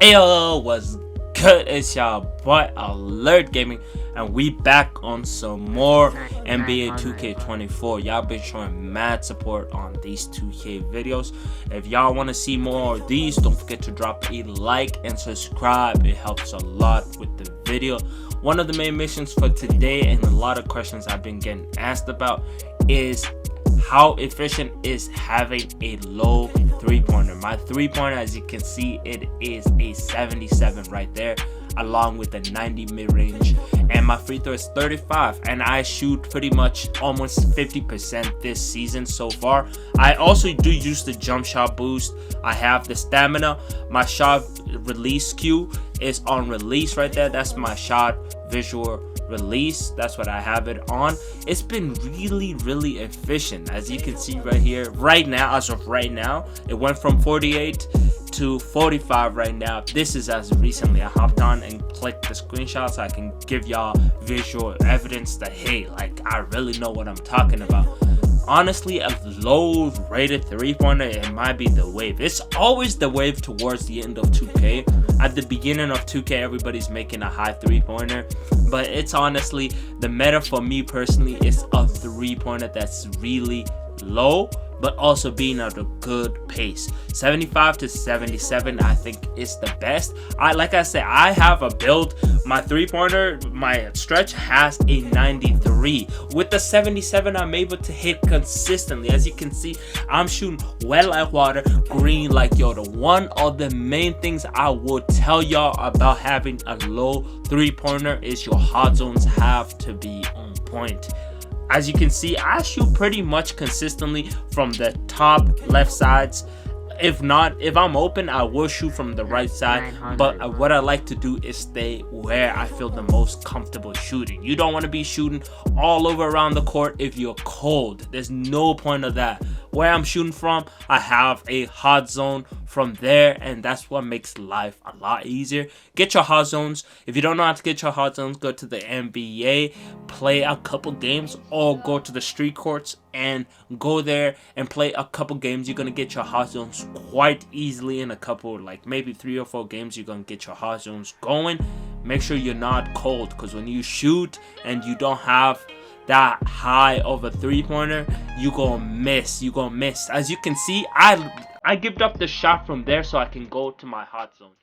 Ayo, what's good? It's y'all boy Alert Gaming, and we back on some more NBA 2K24. Y'all been showing mad support on these 2K videos. If y'all want to see more of these, don't forget to drop a like and subscribe. It helps a lot with the video. One of the main missions for today, and a lot of questions I've been getting asked about, is how efficient is having a low three-pointer. My three-pointer, as you can see, it is a 77 right there, along with a 90 mid-range, and my free throw is 35, and I shoot pretty much almost 50% this season so far. I also do use the jump shot boost. I have the stamina. My shot release cue is on release right there. That's my shot visual release. That's what I have it on. It's been really efficient, as you can see right here. Right now, as of right now, it went from 48 to 45 right now. This is as recently I hopped on and clicked the screenshot so I can give y'all visual evidence that, hey, like, I really know what I'm talking about. Honestly, a low rated three-pointer, it might be the wave. It's always the wave towards the end of 2K. At the beginning of 2K, everybody's making a high three-pointer, but it's honestly the meta for me personally is a three-pointer that's really low, but also being at a good pace. 75 to 77 I think is the best. Like I said, I have a build. My three-pointer, my stretch has a 93. With the 77, I'm able to hit consistently. As you can see, I'm shooting wet like water, green like Yoda. One of the main things I will tell y'all about having a low three-pointer is your hot zones have to be on point. As you can see, I shoot pretty much consistently from the top left sides. If I'm open, I will shoot from the right side. But what I like to do is stay where I feel the most comfortable shooting. You don't want to be shooting all over around the court if you're cold. There's no point of that. Where I'm shooting from, I have a hot zone from there, and that's what makes life a lot easier. Get your hot zones. If you don't know how to get your hot zones, go to the NBA, play a couple games, or go to the street courts and go there and play a couple games. You're gonna get your hot zones quite easily in a couple, like maybe 3 or 4 games. You're gonna get your hot zones going. Make sure you're not cold, because when you shoot and you don't have that high of a three-pointer, you gonna miss. As you can see, I gave up the shot from there so I can go to my hot zone.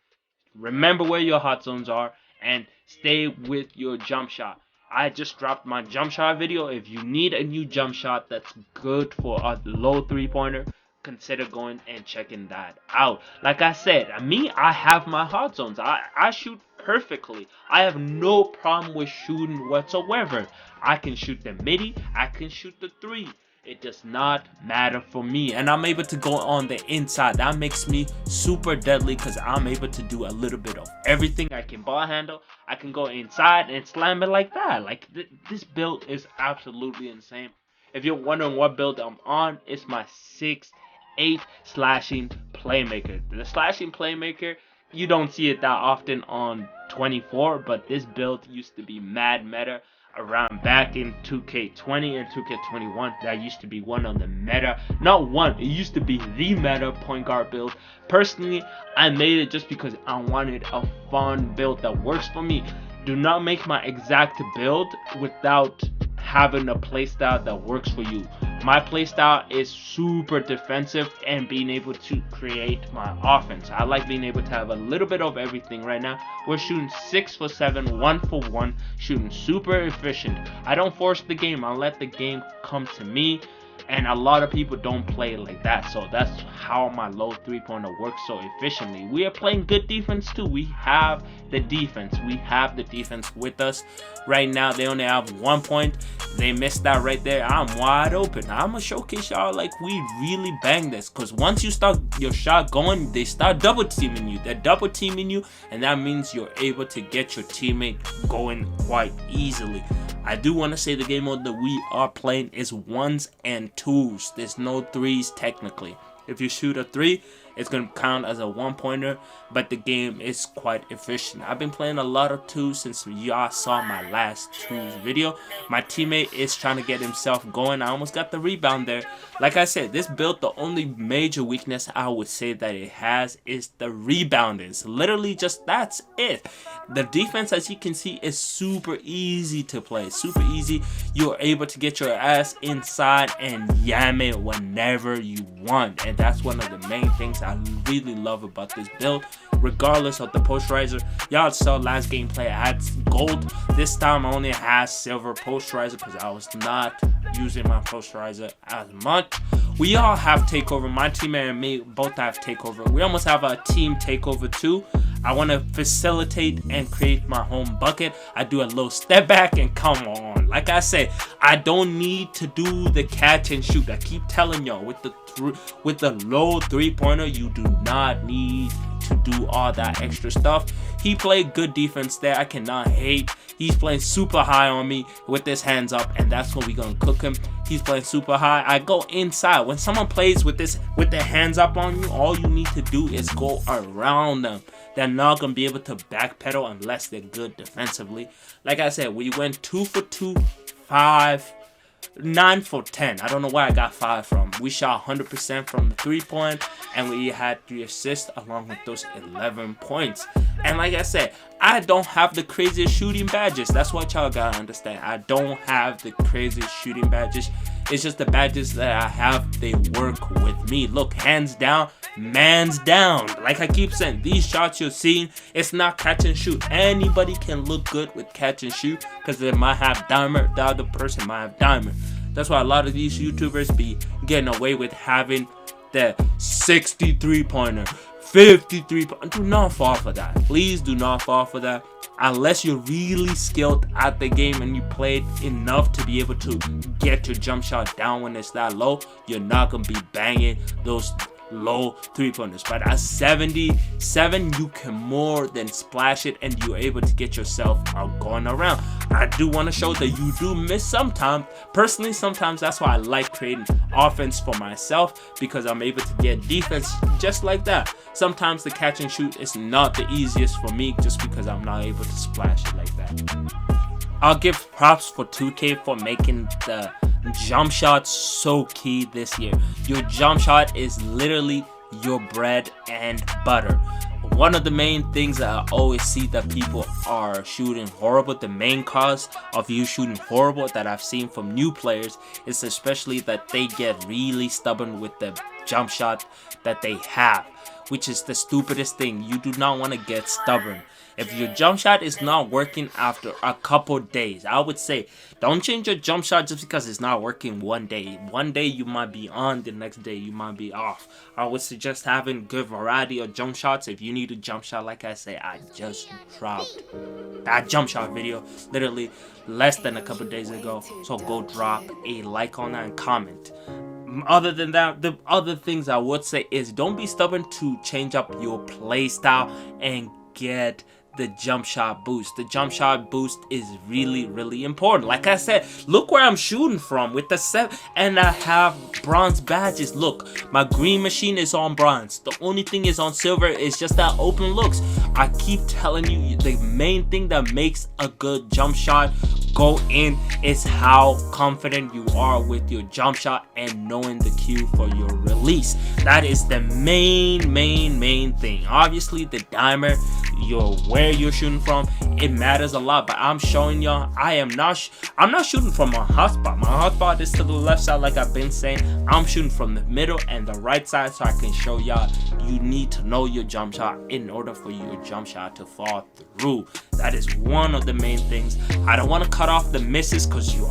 Remember where your hot zones are and stay with your jump shot. I just dropped my jump shot video. If you need a new jump shot that's good for a low three-pointer, consider going and checking that out. Like I said, I have my hot zones. I shoot perfectly. I have no problem with shooting whatsoever. I can shoot the midi, I can shoot the three. It does not matter for me, and I'm able to go on the inside. That makes me super deadly, because I'm able to do a little bit of everything. I can ball handle, I can go inside and slam it like that. Like, this build is absolutely insane. If you're wondering what build I'm on, it's my 6'8" slashing playmaker. The slashing playmaker, you don't see it that often on 24, but this build used to be mad meta around back in 2K20 and 2K21. That used to be one of the meta, not one, it used to be the meta point guard build. Personally, I made it just because I wanted a fun build that works for me. Do not make my exact build without having a playstyle that works for you. My playstyle is super defensive and being able to create my offense. I like being able to have a little bit of everything. Right now, we're shooting 6 for 7, 1 for 1, shooting super efficient. I don't force the game. I let the game come to me. And a lot of people don't play like that, so that's how my low three-pointer works so efficiently. We are playing good defense too. We have the defense. With us right now. They only have 1 point. They missed that right there. I'm wide open. I'm gonna showcase y'all like we really bang this, because once you start your shot going, they start double teaming you. They're double teaming you, and that means you're able to get your teammate going quite easily. I do want to say the game mode that we are playing is 1s and 2s. There's no 3s technically. If you shoot a 3, it's gonna count as a 1-pointer, but the game is quite efficient. I've been playing a lot of 2s since y'all saw my last 2s video. My teammate is trying to get himself going. I almost got the rebound there. Like I said, this build, the only major weakness I would say that it has is the rebounding. It's literally just that's it. The defense, as you can see, is super easy to play. Super easy. You're able to get your ass inside and yam it whenever you want. And that's one of the main things I really love about this build. Regardless of the posterizer, y'all saw last gameplay I had gold. This time I only had silver posterizer because I was not using my posterizer as much. We all have takeover. My teammate and me both have takeover. We almost have a team takeover too. I want to facilitate and create my home bucket. I do a little step back and come on. Like I said, I don't need to do the catch and shoot. I keep telling y'all, with the low 3-pointer, you do not need to do all that extra stuff. He played good defense there. I cannot hate. He's playing super high on me with his hands up, and that's when we gonna cook him. He's playing super high. I go inside. When someone plays with their hands up on you, all you need to do is go around them. They're not gonna be able to backpedal unless they're good defensively. Like I said, we went 2 for 2, 9 for 10. I don't know where I got 5 from. We shot 100% from the 3-point, and we had 3 assists along with those 11 points. And like I said, I don't have the craziest shooting badges. That's what y'all gotta understand. I don't have the craziest shooting badges. It's just the badges that I have, they work with me. Look, hands down, man's down. Like I keep saying, these shots you're seeing, it's not catch and shoot. Anybody can look good with catch and shoot because they might have dimer, the other person might have dimer. That's why a lot of these YouTubers be getting away with having the 63-pointer, 53-pointer. Do not fall for that. Please do not fall for that. Unless you're really skilled at the game and you played enough to be able to get your jump shot down when it's that low, you're not going to be banging those low 3-pointers. But at 77, you can more than splash it and you're able to get yourself out going around. I do want to show that you do miss sometimes. Personally, sometimes that's why I like creating offense for myself, because I'm able to get defense just like that. Sometimes the catch and shoot is not the easiest for me just because I'm not able to splash it like that. I'll give props for 2K for making the jump shot so key this year. Your jump shot is literally your bread and butter. One of the main things that I always see that people are shooting horrible, the main cause of you shooting horrible that I've seen from new players, is especially that they get really stubborn with the jump shot that they have, which is the stupidest thing. You do not want to get stubborn. If your jump shot is not working after a couple days, I would say don't change your jump shot just because it's not working one day. One day you might be on, the next day you might be off. I would suggest having good variety of jump shots. If you need a jump shot, like I say, I just dropped that jump shot video literally less than a couple days ago. So go drop a like on that and comment. Other than that, the other things I would say is don't be stubborn to change up your play style and get the jump shot boost. The jump shot boost is really important. Like I said, look where I'm shooting from with the 7, and I have bronze badges. Look, my green machine is on bronze. The only thing is on silver is just that open looks. I keep telling you, the main thing that makes a good jump shot go in is how confident you are with your jump shot and knowing the cue for your release. That is the main thing. Obviously the dimer, where you're shooting from, it matters a lot, but I'm showing y'all I'm not shooting from a hotspot. My hotspot is to the left side, like I've been saying. I'm shooting from the middle and the right side, so I can show y'all you need to know your jump shot in order for your jump shot to fall through. That is one of the main things. I don't want to cut off the misses because you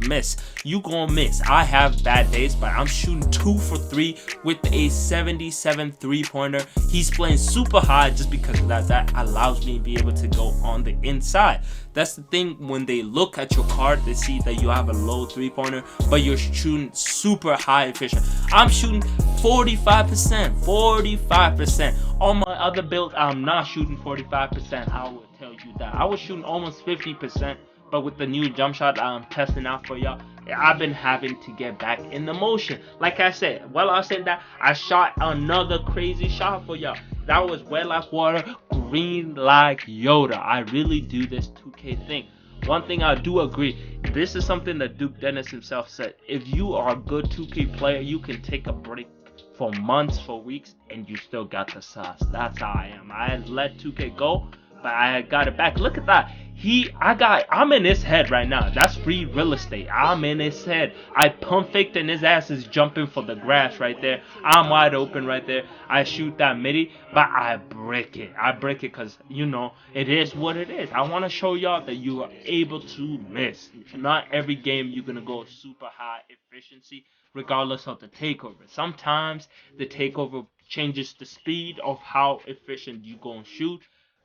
miss. You gonna miss. I have bad days, but I'm shooting 2 for 3 with a 77 3-pointer. He's playing super high just because of that allows me to be able to go on the inside. That's the thing, when they look at your card, they see that you have a low 3-pointer, but you're shooting super high efficient. I'm shooting 45%. On my other build, I'm not shooting 45%. I will tell you that. I was shooting almost 50% But with the new jump shot I'm testing out for y'all, I've been having to get back in the motion. Like I said, while I said that, I shot another crazy shot for y'all. That was wet like water, green like Yoda. I really do this 2K thing. One thing I do agree, this is something that Duke Dennis himself said. If you are a good 2K player, you can take a break for months, for weeks, and you still got the sauce. That's how I am. I let 2K go, but I got it back. Look at that. I'm in his head right now. That's free real estate. I'm in his head. I pump faked and his ass is jumping for the grass right there. I'm wide open right there. I shoot that midi, but I break it. I break it because, you know, it is what it is. I want to show y'all that you are able to miss. Not every game you're going to go super high efficiency, regardless of the takeover. Sometimes the takeover changes the speed of how efficient you go and shoot.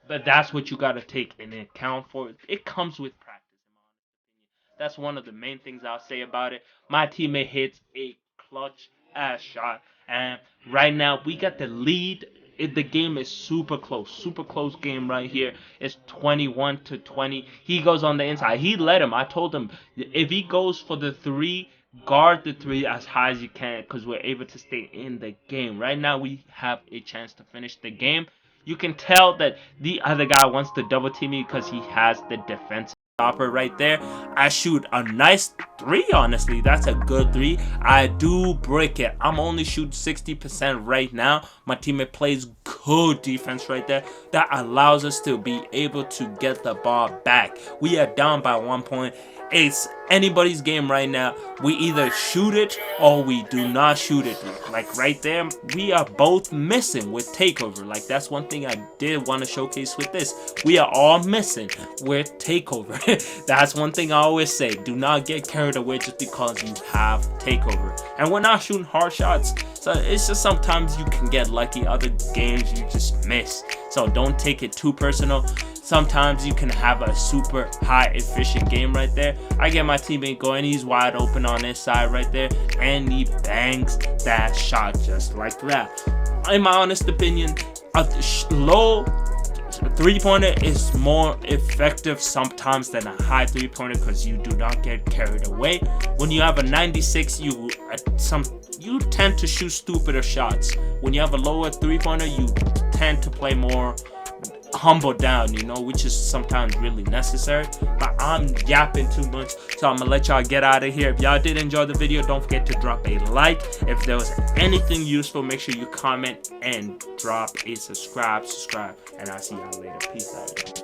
But that's what you gotta take into account for. It comes with practice, in my honest opinion. That's one of the main things I'll say about it. My teammate hits a clutch ass shot, and right now we got the lead. The game is super close game right here. It's 21-20. He goes on the inside. He let him. I told him if he goes for the three, guard the three as high as you can, because we're able to stay in the game. Right now we have a chance to finish the game. You can tell that the other guy wants to double team me because he has the defensive stopper right there. I shoot a nice three, honestly. That's a good three. I do break it. I'm only shooting 60% right now. My teammate plays good defense right there. That allows us to be able to get the ball back. We are down by 1 point. It's anybody's game right now. We either shoot it or we do not shoot it. Like right there, we are both missing with takeover. Like that's one thing I did want to showcase with this. We are all missing with takeover. That's one thing I always say. Do not get carried away just because you have takeover. And we're not shooting hard shots. So it's just sometimes you can get lucky. Other games you just miss. So don't take it too personal. Sometimes you can have a super high efficient game right there. I get my teammate going. He's wide open on his side right there. And he bangs that shot just like that. In my honest opinion, a low three-pointer is more effective sometimes than a high three-pointer because you do not get carried away. When you have a 96, you tend to shoot stupider shots. When you have a lower three-pointer, you tend to play more humble down, you know, which is sometimes really necessary. But I'm yapping too much, so I'm gonna let y'all get out of here. If y'all did enjoy the video, don't forget to drop a like. If there was anything useful, make sure you comment and drop a subscribe, and I'll see y'all later. Peace out.